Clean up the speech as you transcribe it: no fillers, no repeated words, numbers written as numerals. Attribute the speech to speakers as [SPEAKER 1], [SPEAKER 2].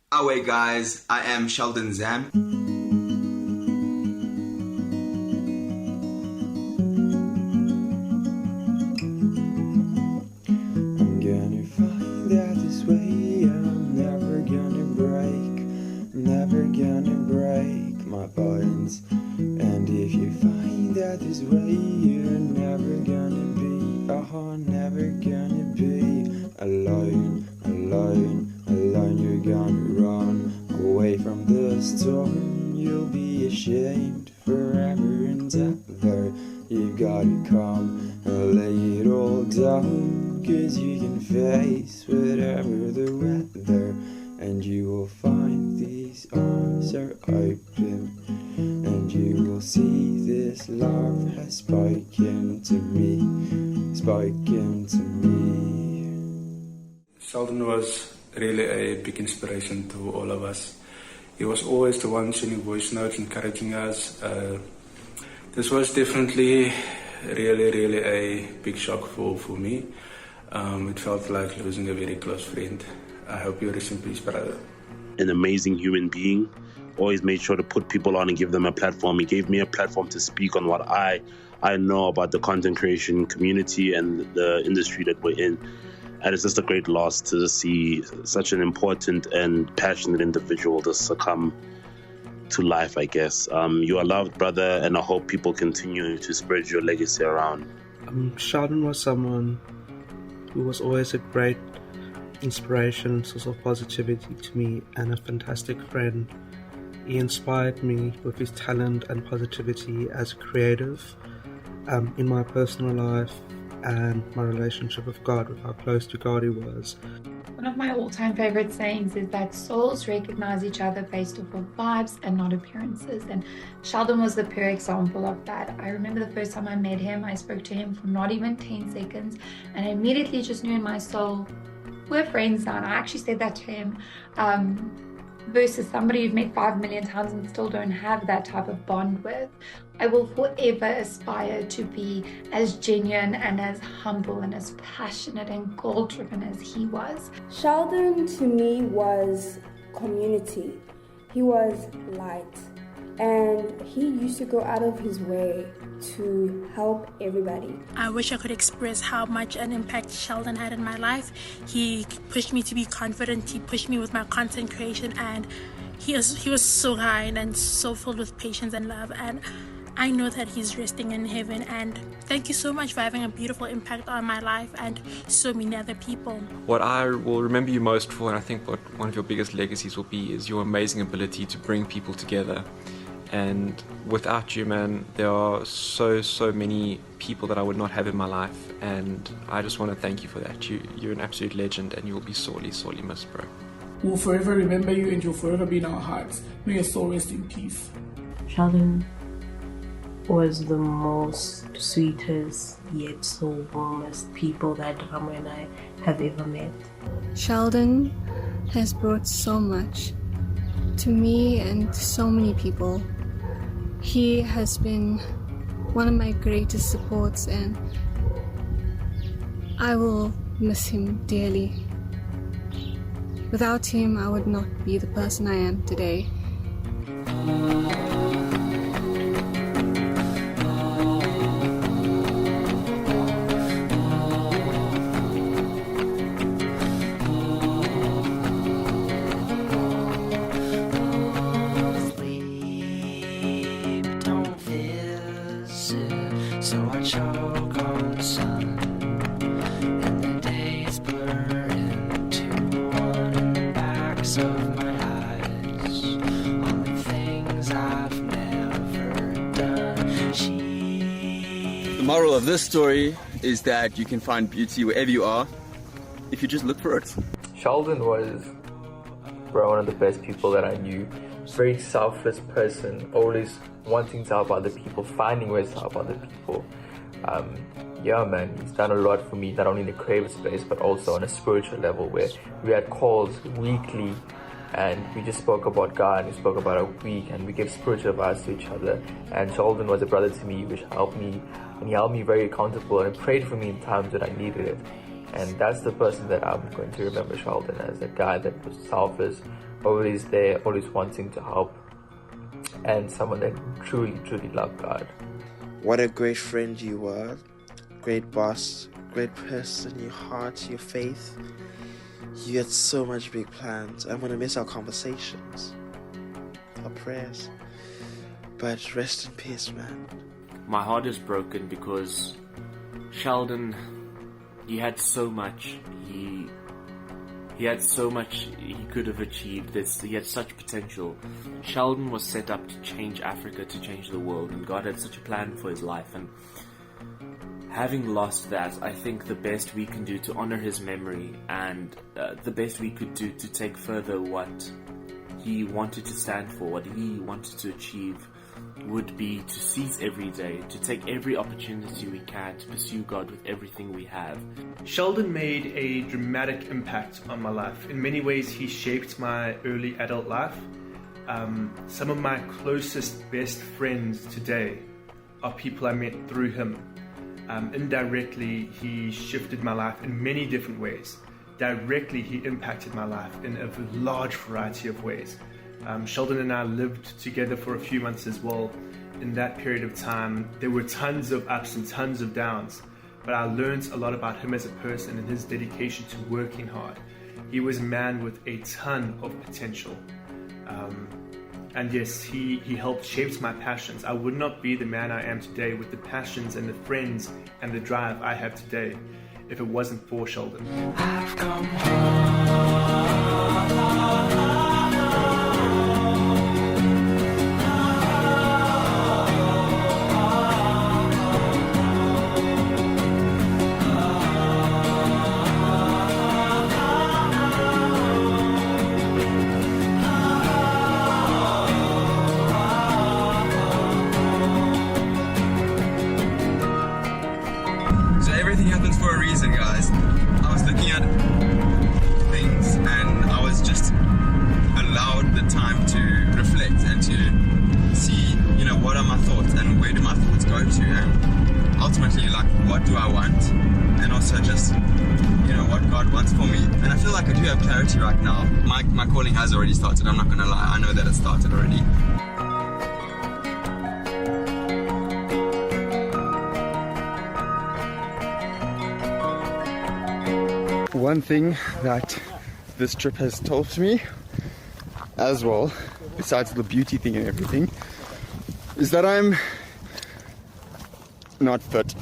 [SPEAKER 1] Away guys, I am Sheldon Zam.
[SPEAKER 2] I'm gonna find out this way, I'm never gonna break my bones. And if you find out this way, you're never gonna be, never gonna be alone. You're gonna run away from the storm. You'll be ashamed forever and ever. You've gotta come and lay it all down, 'cause you can face whatever the weather, and you will find these arms are open, and you will see this love has spoken to me.
[SPEAKER 3] Sheldon was really a big inspiration to all of us. He was always the one sending voice notes, encouraging us. This was definitely really a big shock for me. It felt like losing a very close friend. I hope you rest in peace, brother.
[SPEAKER 4] An amazing human being, always made sure to put people on and give them a platform. He gave me a platform to speak on what I know about the content creation community and the industry that we're in. And it's just a great loss to see such an important and passionate individual to succumb to life, I guess. You are loved, brother, and I hope people continue to spread your legacy around.
[SPEAKER 5] Sheldon was someone who was always a great inspiration, source of positivity to me, and a fantastic friend. He inspired me with his talent and positivity as a creative in my personal life and my relationship with God, with how close to God he was.
[SPEAKER 6] One of my all-time favorite sayings is that souls recognize each other based off of vibes and not appearances, and Sheldon was the pure example of that. I remember the first time I met him, I spoke to him for not even 10 seconds, and I immediately just knew in my soul, we're friends now. And I actually said that to him, versus somebody you've met 5 million times and still don't have that type of bond with. I will forever aspire to be as genuine and as humble and as passionate and goal-driven as he was.
[SPEAKER 7] Sheldon to me was community. He was light, and he used to go out of his way to help everybody.
[SPEAKER 8] I wish I could express how much an impact Sheldon had in my life. He pushed me to be confident, he pushed me with my content creation, and he was so kind and so filled with patience and love, and I know that he's resting in heaven. And thank you so much for having a beautiful impact on my life and so many other people.
[SPEAKER 9] What I will remember you most for, and I think what one of your biggest legacies will be, is your amazing ability to bring people together. And without you, man, there are so many people that I would not have in my life, and I just want to thank you for that. You're an absolute legend, and you will be sorely missed, bro.
[SPEAKER 10] We'll forever remember you, and you'll forever be in our hearts. May your soul rest in peace.
[SPEAKER 11] Sheldon was the most sweetest yet so warmest people that Ramo and I have ever met.
[SPEAKER 12] Sheldon has brought so much to me and to so many people. He has been one of my greatest supports, and I will miss him dearly. Without him, I would not be the person I am today.
[SPEAKER 13] So I choke on the sun, and the days blur into one in the backs of my eyes, on the things I've never done.
[SPEAKER 1] The moral of this story is that you can find beauty wherever you are, if you just look for it.
[SPEAKER 14] Sheldon was, one of the best people that I knew. Very selfless person, always wanting to help other people, finding ways to help other people. Yeah, man, he's done a lot for me, not only in the creative space, but also on a spiritual level, where we had calls weekly and we just spoke about God, and we spoke about our week, and we gave spiritual advice to each other. And Sheldon was a brother to me, which helped me, and he held me very accountable and prayed for me in times that I needed it. And that's the person that I'm going to remember Sheldon as, a guy that was selfless, always there, always wanting to help, and someone that truly, truly loved God.
[SPEAKER 15] What a great friend you were, great boss, great person, your heart, your faith. You had so much big plans. I'm gonna miss our conversations, our prayers, but rest in peace, man.
[SPEAKER 16] My heart is broken because Sheldon, he had so much. He had so much he could have achieved. He had such potential. Sheldon was set up to change Africa, to change the world, and God had such a plan for his life. And having lost that, I think the best we can do to honor his memory, and the best we could do to take further what he wanted to stand for, what he wanted to achieve, would be to seize every day, to take every opportunity we can to pursue God with everything we have.
[SPEAKER 17] Sheldon made a dramatic impact on my life. In many ways, he shaped my early adult life. Some of my closest, best friends today are people I met through him. Indirectly, he shifted my life in many different ways. Directly, he impacted my life in a large variety of ways. Sheldon and I lived together for a few months as well. In that period of time, there were tons of ups and tons of downs, but I learned a lot about him as a person and his dedication to working hard. He was a man with a ton of potential. And yes, he helped shape my passions. I would not be the man I am today with the passions and the friends and the drive I have today if it wasn't for Sheldon.
[SPEAKER 13] I've come home.
[SPEAKER 1] Everything happens for a reason, guys. I was looking at things and I was just allowed the time to reflect and to see, what are my thoughts and where do my thoughts go to, and ultimately, like, what do I want, and also just, what God wants for me. And I feel like I do have clarity right now. My calling has already started, I'm not gonna lie. I know that it started already. One thing that this trip has taught me as well, besides the beauty thing and everything, is that I'm not fit.